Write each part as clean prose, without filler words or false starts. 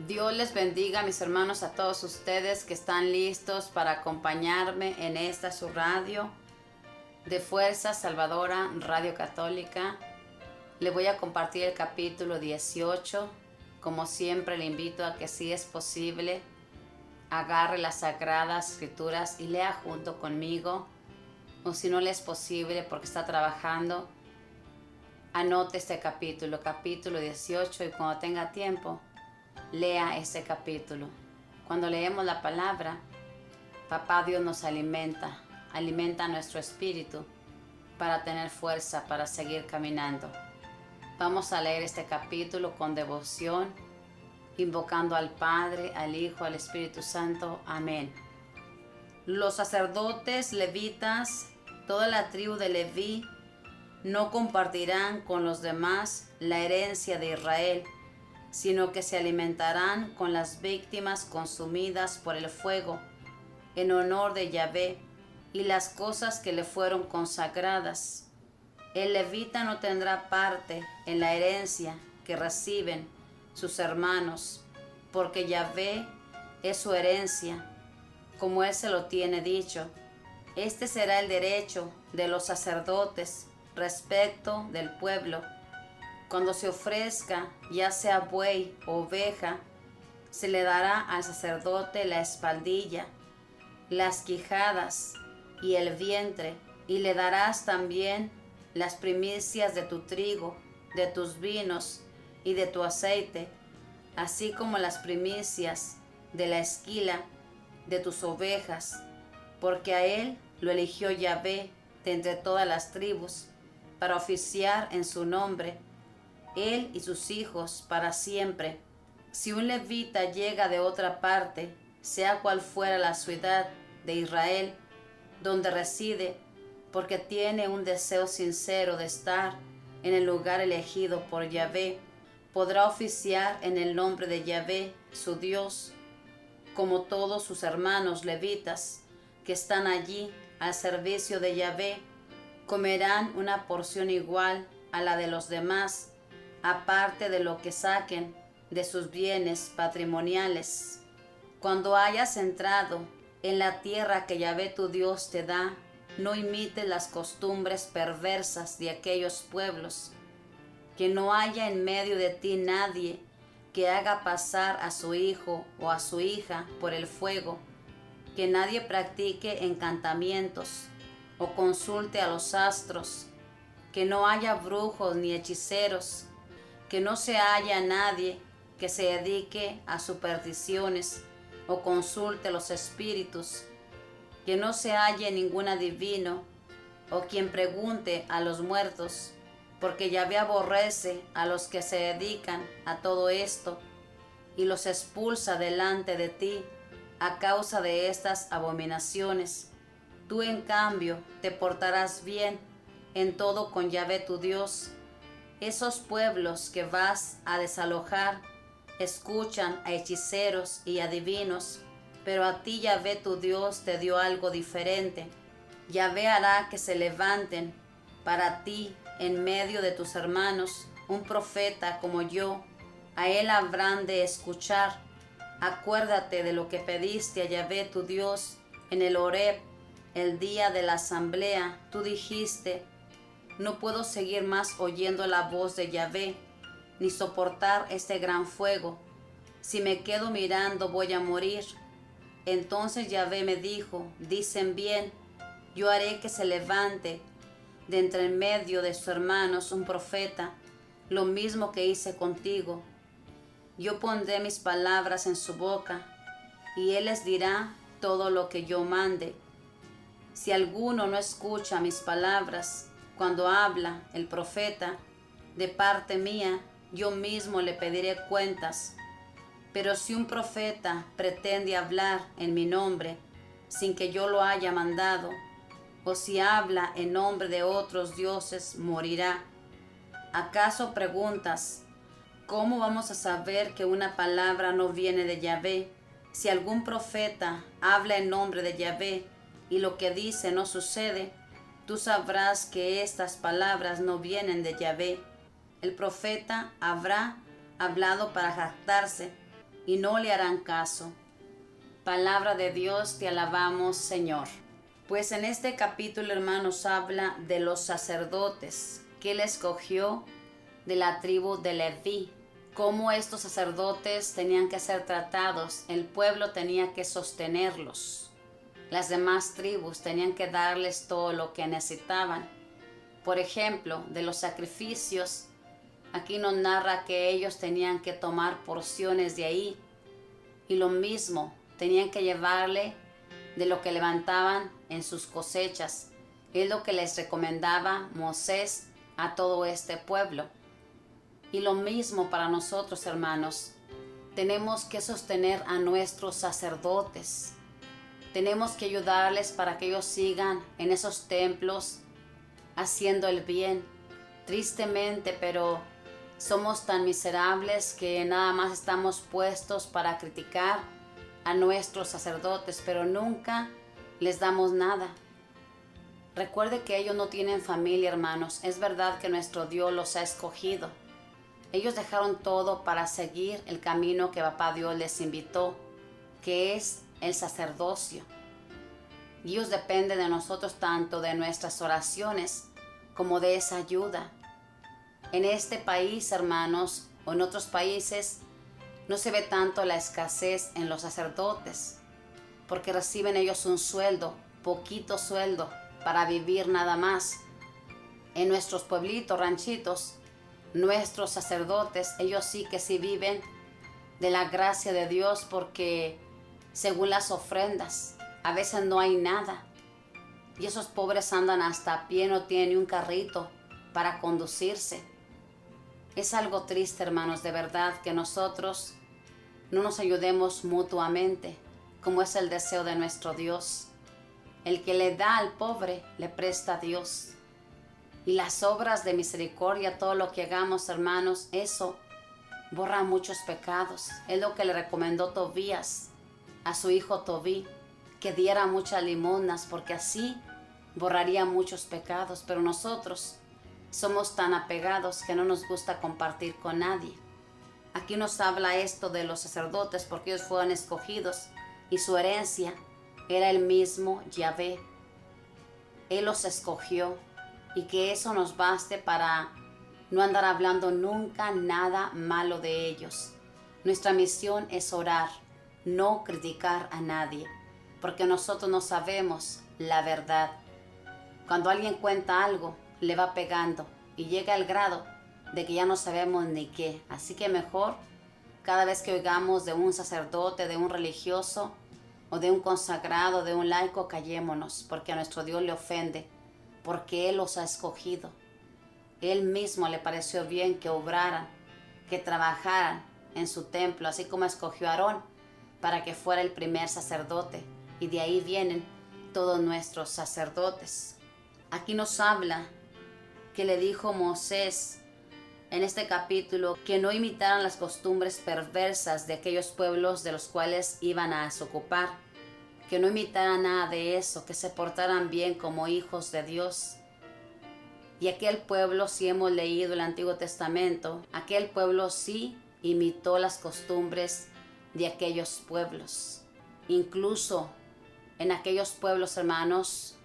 Dios les bendiga, mis hermanos, a todos ustedes que están listos para acompañarme en esta su radio de Fuerza Salvadora Radio Católica. Le voy a compartir el capítulo 18. Como siempre, le invito a que, si es posible, agarre las Sagradas Escrituras y lea junto conmigo. O si no le es posible porque está trabajando, anote este capítulo 18, y cuando tenga tiempo, lea ese capítulo. Cuando leemos la palabra, Papá Dios nos alimenta nuestro espíritu para tener fuerza para seguir caminando. Vamos a leer este capítulo con devoción, invocando al Padre, al Hijo, al Espíritu Santo. Amén. Los sacerdotes levitas, toda la tribu de Leví, no compartirán con los demás la herencia de Israel, sino que se alimentarán con las víctimas consumidas por el fuego, en honor de Yahvé, y las cosas que le fueron consagradas. El levita no tendrá parte en la herencia que reciben sus hermanos, porque Yahvé es su herencia, como él se lo tiene dicho. Este será el derecho de los sacerdotes respecto del pueblo. Cuando se ofrezca, ya sea buey o oveja, se le dará al sacerdote la espaldilla, las quijadas y el vientre, y le darás también las primicias de tu trigo, de tus vinos y de tu aceite, así como las primicias de la esquila de tus ovejas, porque a él lo eligió Yahvé de entre todas las tribus, para oficiar en su nombre, él y sus hijos para siempre. Si un levita llega de otra parte, sea cual fuera la ciudad de Israel donde reside, porque tiene un deseo sincero de estar en el lugar elegido por Yahvé, podrá oficiar en el nombre de Yahvé, su Dios, como todos sus hermanos levitas que están allí al servicio de Yahvé. Comerán una porción igual a la de los demás, aparte de lo que saquen de sus bienes patrimoniales. Cuando hayas entrado en la tierra que Yahvé tu Dios te da, no imites las costumbres perversas de aquellos pueblos. Que no haya en medio de ti nadie que haga pasar a su hijo o a su hija por el fuego. Que nadie practique encantamientos o consulte a los astros. Que no haya brujos ni hechiceros. Que no se haya nadie que se dedique a supersticiones o consulte los espíritus. Que no se halle ningún adivino o quien pregunte a los muertos, porque Yahvé aborrece a los que se dedican a todo esto y los expulsa delante de ti a causa de estas abominaciones. Tú, en cambio, te portarás bien en todo con Yahvé tu Dios. Esos pueblos que vas a desalojar escuchan a hechiceros y adivinos, pero a ti Yahvé tu Dios te dio algo diferente. Yahvé hará que se levanten para ti en medio de tus hermanos un profeta como yo. A él habrán de escuchar. Acuérdate de lo que pediste a Yahvé tu Dios en el Horeb, el día de la asamblea. Tú dijiste: no puedo seguir más oyendo la voz de Yahvé, ni soportar este gran fuego. Si me quedo mirando, voy a morir. Entonces Yahvé me dijo: dicen bien, yo haré que se levante de entre en medio de sus hermanos un profeta, lo mismo que hice contigo. Yo pondré mis palabras en su boca, y él les dirá todo lo que yo mande. Si alguno no escucha mis palabras cuando habla el profeta de parte mía, yo mismo le pediré cuentas. Pero si un profeta pretende hablar en mi nombre sin que yo lo haya mandado, o si habla en nombre de otros dioses, morirá. ¿Acaso preguntas: cómo vamos a saber que una palabra no viene de Yahvé? Si algún profeta habla en nombre de Yahvé y lo que dice no sucede, tú sabrás que estas palabras no vienen de Yahvé. El profeta habrá hablado para jactarse, y no le harán caso. Palabra de Dios, te alabamos, Señor. Pues en este capítulo, hermanos, habla de los sacerdotes que Él escogió de la tribu de Leví. Cómo estos sacerdotes tenían que ser tratados. El pueblo tenía que sostenerlos. Las demás tribus tenían que darles todo lo que necesitaban. Por ejemplo, de los sacrificios, aquí nos narra que ellos tenían que tomar porciones de ahí. Y lo mismo, tenían que llevarle de lo que levantaban en sus cosechas. Es lo que les recomendaba Moisés a todo este pueblo. Y lo mismo para nosotros, hermanos. Tenemos que sostener a nuestros sacerdotes. Tenemos que ayudarles para que ellos sigan en esos templos haciendo el bien. Tristemente, pero somos tan miserables que nada más estamos puestos para criticar a nuestros sacerdotes, pero nunca les damos nada. Recuerde que ellos no tienen familia, hermanos. Es verdad que nuestro Dios los ha escogido. Ellos dejaron todo para seguir el camino que Papá Dios les invitó, que es el sacerdocio. Dios depende de nosotros tanto de nuestras oraciones como de esa ayuda. En este país, hermanos, o en otros países, no se ve tanto la escasez en los sacerdotes, porque reciben ellos un sueldo, poquito sueldo, para vivir nada más. En nuestros pueblitos, ranchitos, nuestros sacerdotes, ellos sí que sí viven de la gracia de Dios, porque según las ofrendas, a veces no hay nada. Y esos pobres andan hasta a pie, no tienen ni un carrito para conducirse. Es algo triste, hermanos, de verdad, que nosotros no nos ayudemos mutuamente, como es el deseo de nuestro Dios. El que le da al pobre, le presta a Dios. Y las obras de misericordia, todo lo que hagamos, hermanos, eso borra muchos pecados. Es lo que le recomendó Tobías a su hijo Tobí, que diera muchas limosnas, porque así borraría muchos pecados. Pero nosotros somos tan apegados que no nos gusta compartir con nadie. Aquí nos habla esto de los sacerdotes, porque ellos fueron escogidos y su herencia era el mismo Yahvé. Él los escogió, y que eso nos baste para no andar hablando nunca nada malo de ellos. Nuestra misión es orar, no criticar a nadie, porque nosotros no sabemos la verdad. Cuando alguien cuenta algo, le va pegando y llega al grado de que ya no sabemos ni qué. Así que mejor, cada vez que oigamos de un sacerdote, de un religioso, o de un consagrado, de un laico, callémonos, porque a nuestro Dios le ofende, porque Él los ha escogido. Él mismo le pareció bien que obraran, que trabajaran en su templo, así como escogió a Aarón para que fuera el primer sacerdote. Y de ahí vienen todos nuestros sacerdotes. Aquí nos habla que le dijo Moisés en este capítulo que no imitaran las costumbres perversas de aquellos pueblos de los cuales iban a ocupar, que no imitaran nada de eso, que se portaran bien como hijos de Dios. Y aquel pueblo, si hemos leído el Antiguo Testamento, aquel pueblo sí imitó las costumbres de aquellos pueblos. Incluso en aquellos pueblos, hermanos,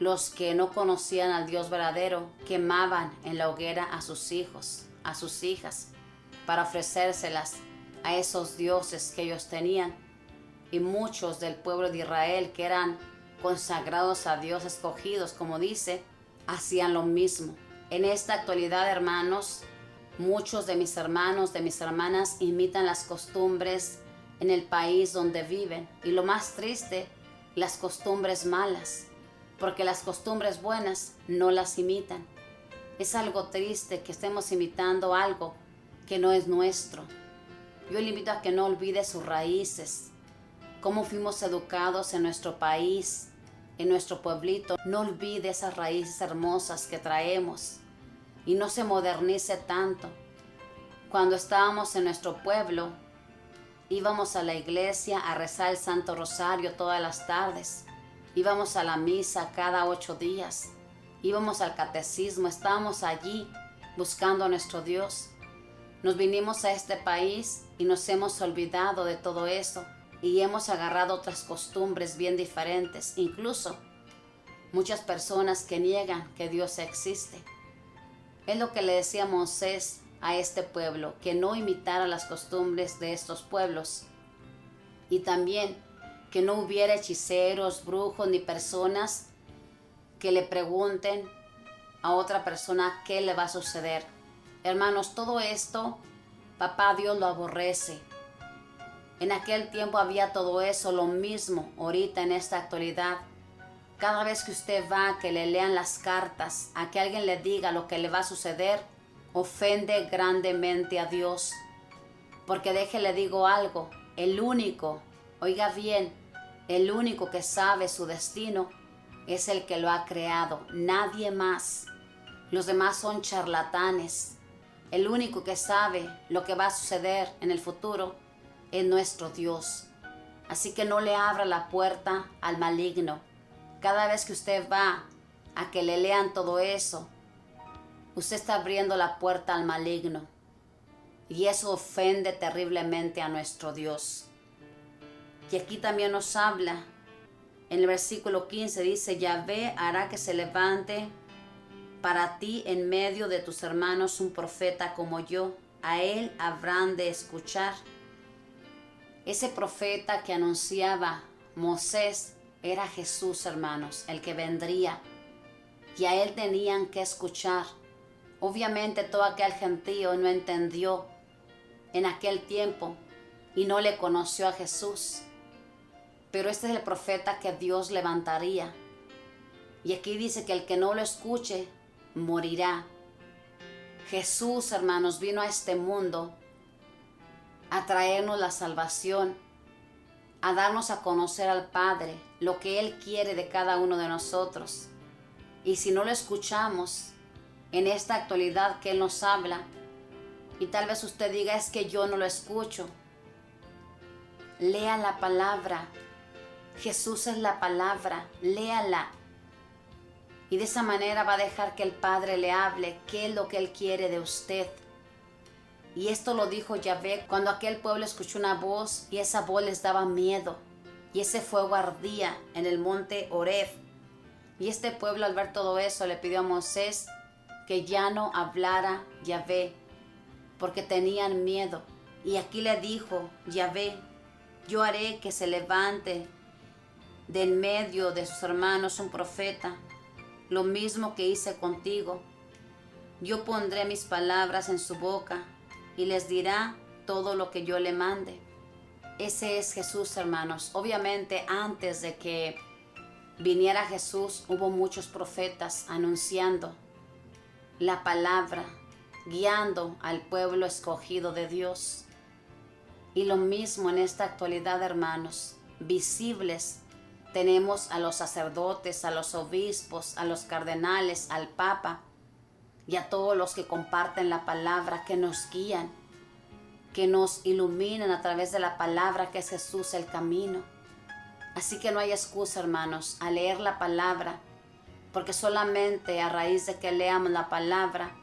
los que no conocían al Dios verdadero quemaban en la hoguera a sus hijos, a sus hijas, para ofrecérselas a esos dioses que ellos tenían. Y muchos del pueblo de Israel, que eran consagrados a Dios, escogidos, como dice, hacían lo mismo. En esta actualidad, hermanos, muchos de mis hermanos, de mis hermanas, imitan las costumbres en el país donde viven. Y lo más triste, las costumbres malas, porque las costumbres buenas no las imitan. Es algo triste que estemos imitando algo que no es nuestro. Yo le invito a que no olvide sus raíces, cómo fuimos educados en nuestro país, en nuestro pueblito. No olvide esas raíces hermosas que traemos y no se modernice tanto. Cuando estábamos en nuestro pueblo, íbamos a la iglesia a rezar el Santo Rosario todas las tardes. Íbamos a la misa cada 8 días. Íbamos al catecismo, estábamos allí buscando a nuestro Dios. Nos vinimos a este país y nos hemos olvidado de todo eso y hemos agarrado otras costumbres bien diferentes, incluso muchas personas que niegan que Dios existe. Es lo que le decía Moisés a este pueblo, que no imitara las costumbres de estos pueblos. Y también que no hubiera hechiceros, brujos ni personas que le pregunten a otra persona qué le va a suceder. Hermanos, todo esto, papá Dios lo aborrece. En aquel tiempo había todo eso, lo mismo ahorita en esta actualidad. Cada vez que usted va a que le lean las cartas, a que alguien le diga lo que le va a suceder, ofende grandemente a Dios. Porque déjele digo algo, el único, oiga bien, el único que sabe su destino es el que lo ha creado, nadie más. Los demás son charlatanes. El único que sabe lo que va a suceder en el futuro es nuestro Dios. Así que no le abra la puerta al maligno. Cada vez que usted va a que le lean todo eso, usted está abriendo la puerta al maligno. Y eso ofende terriblemente a nuestro Dios. Y aquí también nos habla, en el versículo 15 dice, Yahvé hará que se levante para ti en medio de tus hermanos un profeta como yo. A él habrán de escuchar. Ese profeta que anunciaba Moisés era Jesús, hermanos, el que vendría. Y a él tenían que escuchar. Obviamente todo aquel gentío no entendió en aquel tiempo y no le conoció a Jesús. Pero este es el profeta que Dios levantaría. Y aquí dice que el que no lo escuche morirá. Jesús, hermanos, vino a este mundo a traernos la salvación, a darnos a conocer al Padre, lo que Él quiere de cada uno de nosotros. Y si no lo escuchamos en esta actualidad que Él nos habla, y tal vez usted diga, es que yo no lo escucho, lea la palabra. Jesús es la palabra, léala. Y de esa manera va a dejar que el Padre le hable qué es lo que Él quiere de usted. Y esto lo dijo Yahvé cuando aquel pueblo escuchó una voz y esa voz les daba miedo. Y ese fuego ardía en el monte Horeb. Y este pueblo al ver todo eso le pidió a Moisés que ya no hablara Yahvé porque tenían miedo. Y aquí le dijo Yahvé, yo haré que se levante de en medio de sus hermanos un profeta, lo mismo que hice contigo. Yo pondré mis palabras en su boca y les dirá todo lo que yo le mande. Ese es Jesús, hermanos. Obviamente antes de que viniera Jesús hubo muchos profetas anunciando la palabra, guiando al pueblo escogido de Dios. Y lo mismo en esta actualidad, hermanos, visibles. Tenemos a los sacerdotes, a los obispos, a los cardenales, al Papa y a todos los que comparten la palabra, que nos guían, que nos iluminan a través de la palabra que es Jesús el camino. Así que no hay excusa, hermanos, a leer la palabra, porque solamente a raíz de que leamos la palabra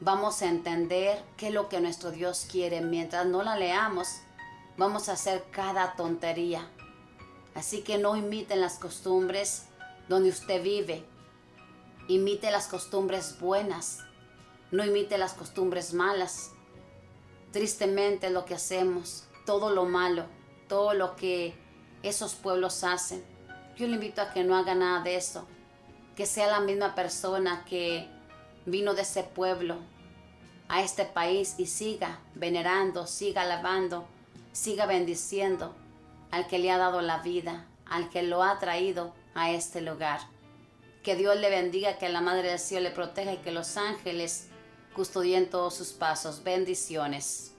vamos a entender qué es lo que nuestro Dios quiere. Mientras no la leamos, vamos a hacer cada tontería. Así que no imiten las costumbres donde usted vive. Imite las costumbres buenas. No imite las costumbres malas. Tristemente lo que hacemos, todo lo malo, todo lo que esos pueblos hacen. Yo le invito a que no haga nada de eso. Que sea la misma persona que vino de ese pueblo a este país y siga venerando, siga alabando, siga bendiciendo al que le ha dado la vida, al que lo ha traído a este lugar. Que Dios le bendiga, que la Madre del Cielo le proteja y que los ángeles custodien todos sus pasos. Bendiciones.